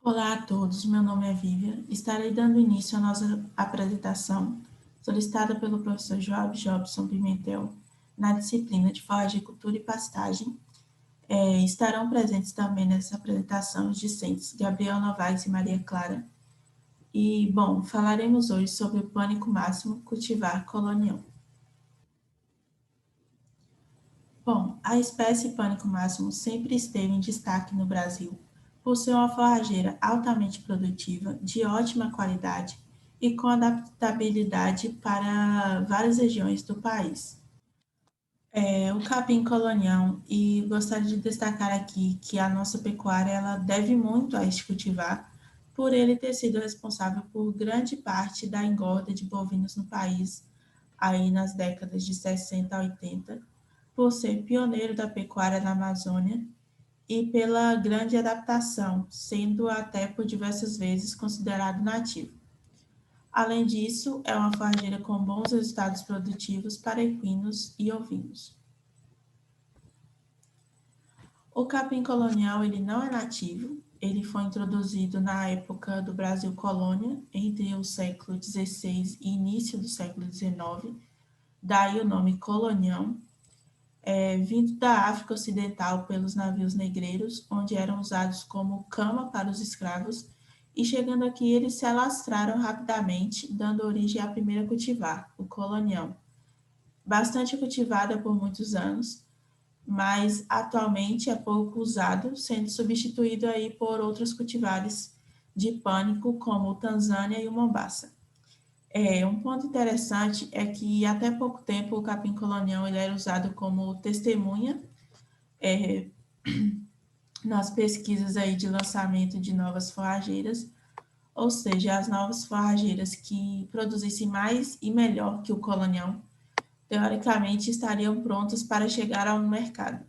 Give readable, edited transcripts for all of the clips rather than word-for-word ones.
Olá a todos, meu nome é Vivian. Estarei dando início à nossa apresentação, solicitada pelo professor Joab Jobson Pimentel, na disciplina de Forragicultura e Pastagem. Estarão presentes também nessa apresentação os discentes Gabriel Novaes e Maria Clara. E, bom, falaremos hoje sobre o pânico máximo cultivar colonial. Bom, a espécie pânico máximo sempre esteve em destaque no Brasil, por ser uma forrageira altamente produtiva, de ótima qualidade e com adaptabilidade para várias regiões do país. O capim colonial, e gostaria de destacar aqui que a nossa pecuária ela deve muito a este cultivar, por ele ter sido responsável por grande parte da engorda de bovinos no país, aí nas décadas de 60 a 80, por ser pioneiro da pecuária na Amazônia e pela grande adaptação, sendo até por diversas vezes considerado nativo. Além disso, é uma forrageira com bons resultados produtivos para equinos e ovinos. O capim colonial ele não é nativo, ele foi introduzido na época do Brasil colônia, entre o século XVI e início do século XIX, daí o nome colonião, vindo da África Ocidental pelos navios negreiros, onde eram usados como cama para os escravos, e chegando aqui eles se alastraram rapidamente, dando origem à primeira cultivar, o colonião. Bastante cultivada por muitos anos, mas atualmente é pouco usado, sendo substituído aí por outros cultivares de pânico, como o Tanzânia e o Mombasa. Um ponto interessante é que até pouco tempo o capim colonial ele era usado como testemunha nas pesquisas aí de lançamento de novas forrageiras, ou seja, as novas forrageiras que produzissem mais e melhor que o colonial, teoricamente estariam prontas para chegar ao mercado,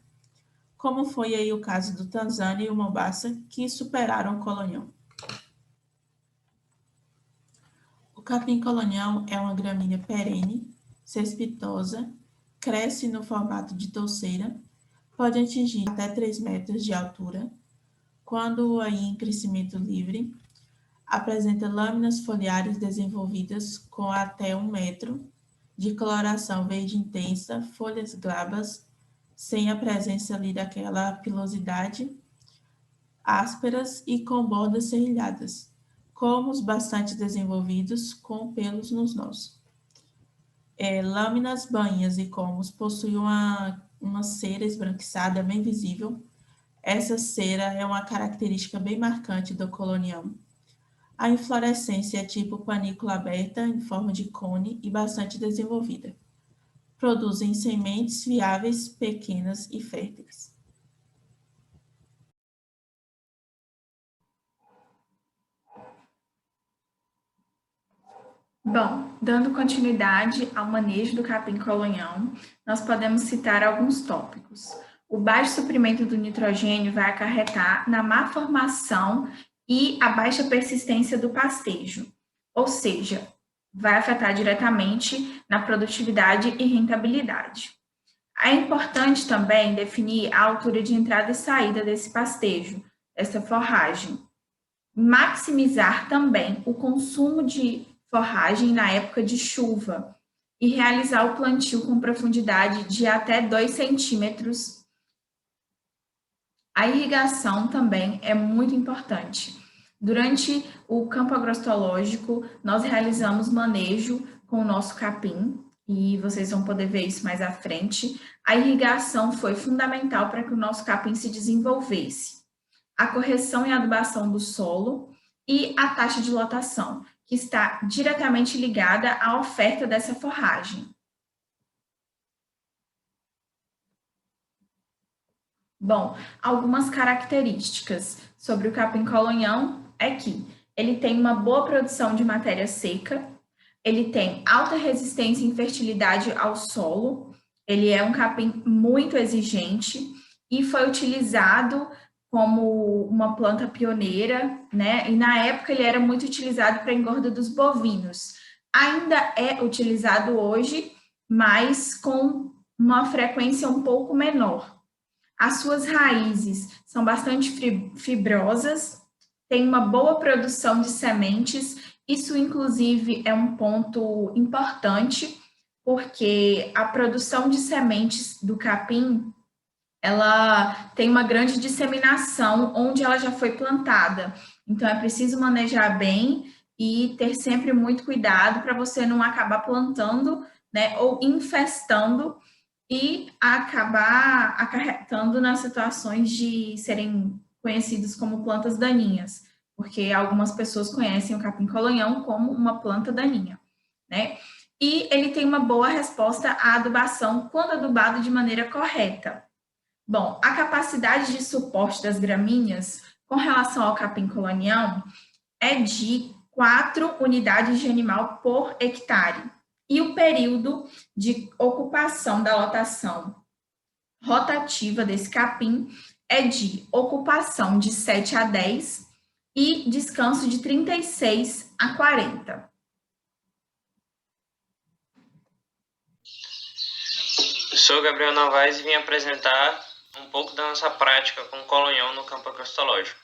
como foi aí o caso do Tanzânia e o Mombasa, que superaram o colonial. O capim colonial é uma gramínea perene, cespitosa, cresce no formato de touceira, pode atingir até 3 metros de altura, quando aí em crescimento livre, apresenta lâminas foliares desenvolvidas com até 1 metro, de coloração verde intensa, folhas glabras, sem a presença ali daquela pilosidade, ásperas e com bordas serrilhadas, colmos bastante desenvolvidos com pelos nos nós. Lâminas banhas e colmos possuem uma cera esbranquiçada bem visível. Essa cera é uma característica bem marcante do colonial. A inflorescência é tipo panícula aberta, em forma de cone e bastante desenvolvida. Produzem sementes viáveis, pequenas e férteis. Bom, dando continuidade ao manejo do capim colonial, nós podemos citar alguns tópicos. O baixo suprimento do nitrogênio vai acarretar na má formação e a baixa persistência do pastejo, ou seja, vai afetar diretamente na produtividade e rentabilidade. É importante também definir a altura de entrada e saída desse pastejo, dessa forragem. Maximizar também o consumo de forragem na época de chuva e realizar o plantio com profundidade de até 2 centímetros. A irrigação também é muito importante. Durante o campo agroecológico, nós realizamos manejo com o nosso capim, e vocês vão poder ver isso mais à frente. A irrigação foi fundamental para que o nosso capim se desenvolvesse. A correção e adubação do solo e a taxa de lotação, que está diretamente ligada à oferta dessa forragem. Bom, algumas características sobre o capim colonial é que ele tem uma boa produção de matéria seca, ele tem alta resistência e fertilidade ao solo, ele é um capim muito exigente e foi utilizado como uma planta pioneira, né? E na época ele era muito utilizado para a engorda dos bovinos. Ainda é utilizado hoje, mas com uma frequência um pouco menor. As suas raízes são bastante fibrosas tem uma boa produção de sementes. Isso, inclusive, é um ponto importante, porque a produção de sementes do capim, ela tem uma grande disseminação onde ela já foi plantada. Então, é preciso manejar bem e ter sempre muito cuidado para você não acabar plantando, né, ou infestando e acabar acarretando nas situações de serem conhecidos como plantas daninhas, porque algumas pessoas conhecem o capim-colonhão como uma planta daninha, né? E ele tem uma boa resposta à adubação quando adubado de maneira correta. Bom, a capacidade de suporte das gramíneas com relação ao capim-colonial é de 4 unidades de animal por hectare. E o período de ocupação da lotação rotativa desse capim é de ocupação de 7 a 10 e descanso de 36 a 40. Eu sou Gabriel Novaes e vim apresentar um pouco da nossa prática com o colonhão no campo agrostológico.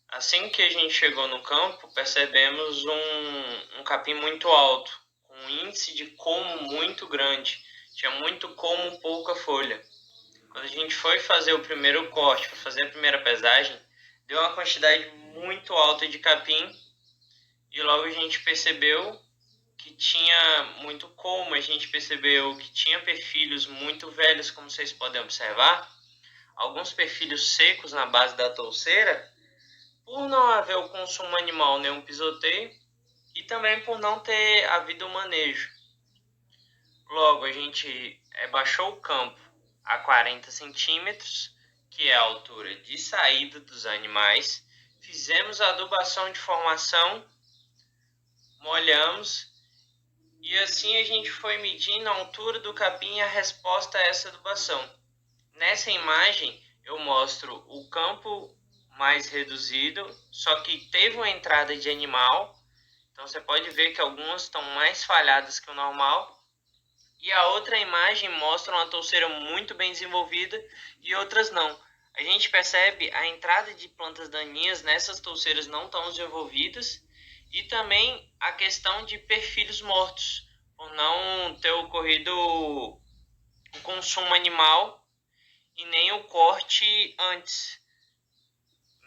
Assim que a gente chegou no campo, percebemos um capim muito alto, com um índice de como muito grande. Tinha muito como, pouca folha. Quando a gente foi fazer o primeiro corte, para fazer a primeira pesagem, deu uma quantidade muito alta de capim e logo a gente percebeu que tinha muito como, a gente percebeu que tinha perfilhos muito velhos, como vocês podem observar, alguns perfilhos secos na base da touceira, por não haver o consumo animal nem um pisoteio e também por não ter havido o manejo. Logo, a gente baixou o campo a 40 centímetros, que é a altura de saída dos animais, fizemos a adubação de formação, molhamos e assim a gente foi medindo a altura do capim e a resposta a essa adubação. Nessa imagem eu mostro o campo mais reduzido, só que teve uma entrada de animal, então você pode ver que algumas estão mais falhadas que o normal. E a outra imagem mostra uma touceira muito bem desenvolvida e outras não. A gente percebe a entrada de plantas daninhas nessas touceiras não tão desenvolvidas e também a questão de perfilhos mortos, por não ter ocorrido o consumo animal e nem o corte antes.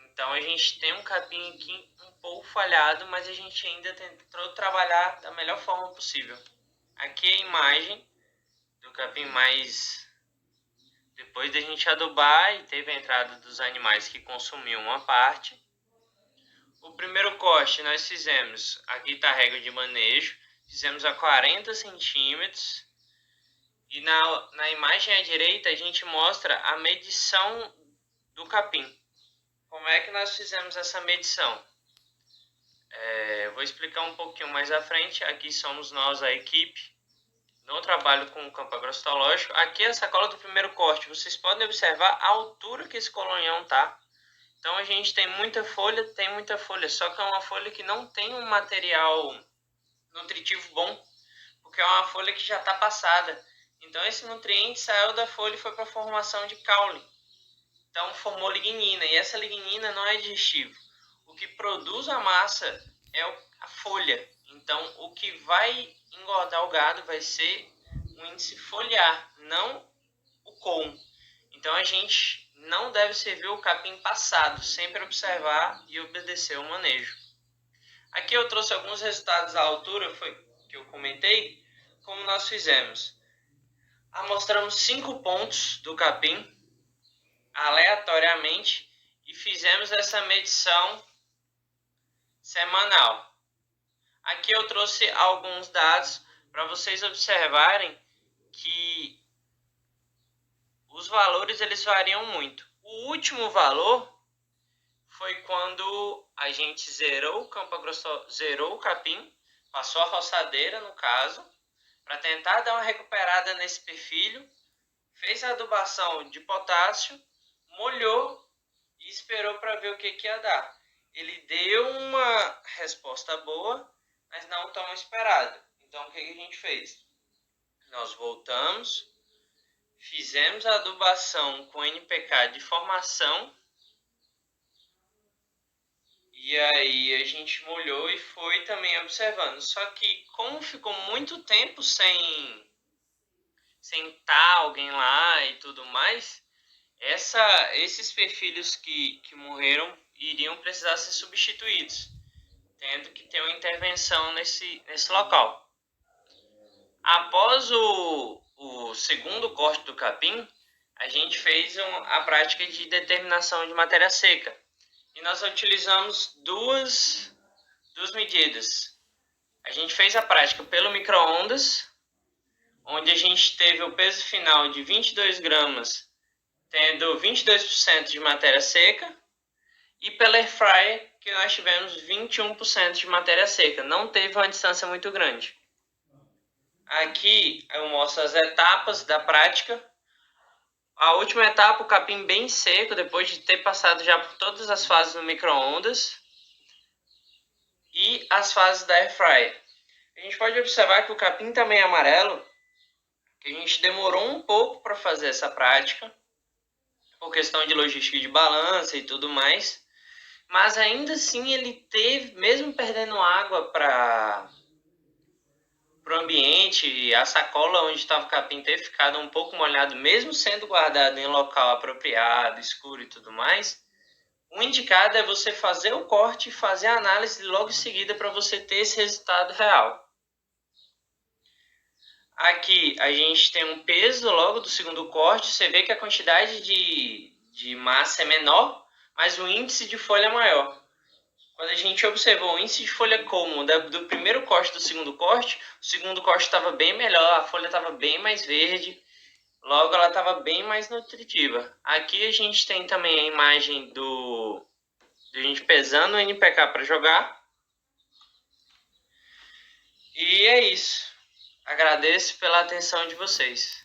Então a gente tem um capim aqui um pouco falhado, mas a gente ainda tentou trabalhar da melhor forma possível. Aqui é a imagem do capim mais depois da gente adubar e teve a entrada dos animais que consumiam uma parte. O primeiro corte nós fizemos, aqui está a régua de manejo, fizemos a 40 centímetros e na imagem à direita a gente mostra a medição do capim. Como é que nós fizemos essa medição? Vou explicar um pouquinho mais à frente. Aqui somos nós, a equipe. Não trabalho com o campo agrostológico. Aqui é a sacola do primeiro corte. Vocês podem observar a altura que esse colonhão está. Então a gente tem muita folha, só que é uma folha que não tem um material nutritivo bom, porque é uma folha que já está passada. Então esse nutriente saiu da folha e foi para a formação de caule. Então formou lignina, e essa lignina não é digestivo. O que produz a massa é a folha. Então o que vai engordar o gado vai ser o índice foliar, não o colmo. Então a gente não deve servir o capim passado, sempre observar e obedecer o manejo. Aqui eu trouxe alguns resultados à altura, foi que eu comentei, como nós fizemos. Amostramos 5 pontos do capim aleatoriamente e fizemos essa medição semanal. Aqui eu trouxe alguns dados para vocês observarem que os valores eles variam muito. O último valor foi quando a gente zerou o campo agrostológico, zerou o capim, passou a roçadeira no caso, para tentar dar uma recuperada nesse perfilho, fez a adubação de potássio, molhou e esperou para ver o que ia dar. Ele deu uma resposta boa, mas não tão esperada. Então o que a gente fez? Nós voltamos, fizemos a adubação com NPK de formação E aí a gente molhou e foi também observando. Só que como ficou muito tempo sem estar alguém lá e tudo mais, esses perfilhos que morreram iriam precisar ser substituídos, tendo que ter uma intervenção nesse local. Após o segundo corte do capim, a gente fez a prática de determinação de matéria seca. E nós utilizamos duas medidas. A gente fez a prática pelo micro-ondas, onde a gente teve o peso final de 22 gramas, tendo 22% de matéria seca, e pela air fryer, que nós tivemos 21% de matéria seca. Não teve uma distância muito grande. Aqui eu mostro as etapas da prática. A última etapa, o capim bem seco, depois de ter passado já por todas as fases no micro-ondas. E as fases da air fryer. A gente pode observar que o capim também é amarelo, que a gente demorou um pouco para fazer essa prática, por questão de logística de balança e tudo mais. Mas ainda assim ele teve, mesmo perdendo água para o ambiente, a sacola onde estava o capim ter ficado um pouco molhado, mesmo sendo guardado em local apropriado, escuro e tudo mais, o indicado é você fazer o corte e fazer a análise logo em seguida para você ter esse resultado real. Aqui a gente tem um peso logo do segundo corte, você vê que a quantidade de massa é menor, mas o índice de folha é maior. Quando a gente observou o índice de folha comum do primeiro corte e do segundo corte, o segundo corte estava bem melhor, a folha estava bem mais verde, logo ela estava bem mais nutritiva. Aqui a gente tem também a imagem de a gente pesando o NPK para jogar. E é isso. Agradeço pela atenção de vocês.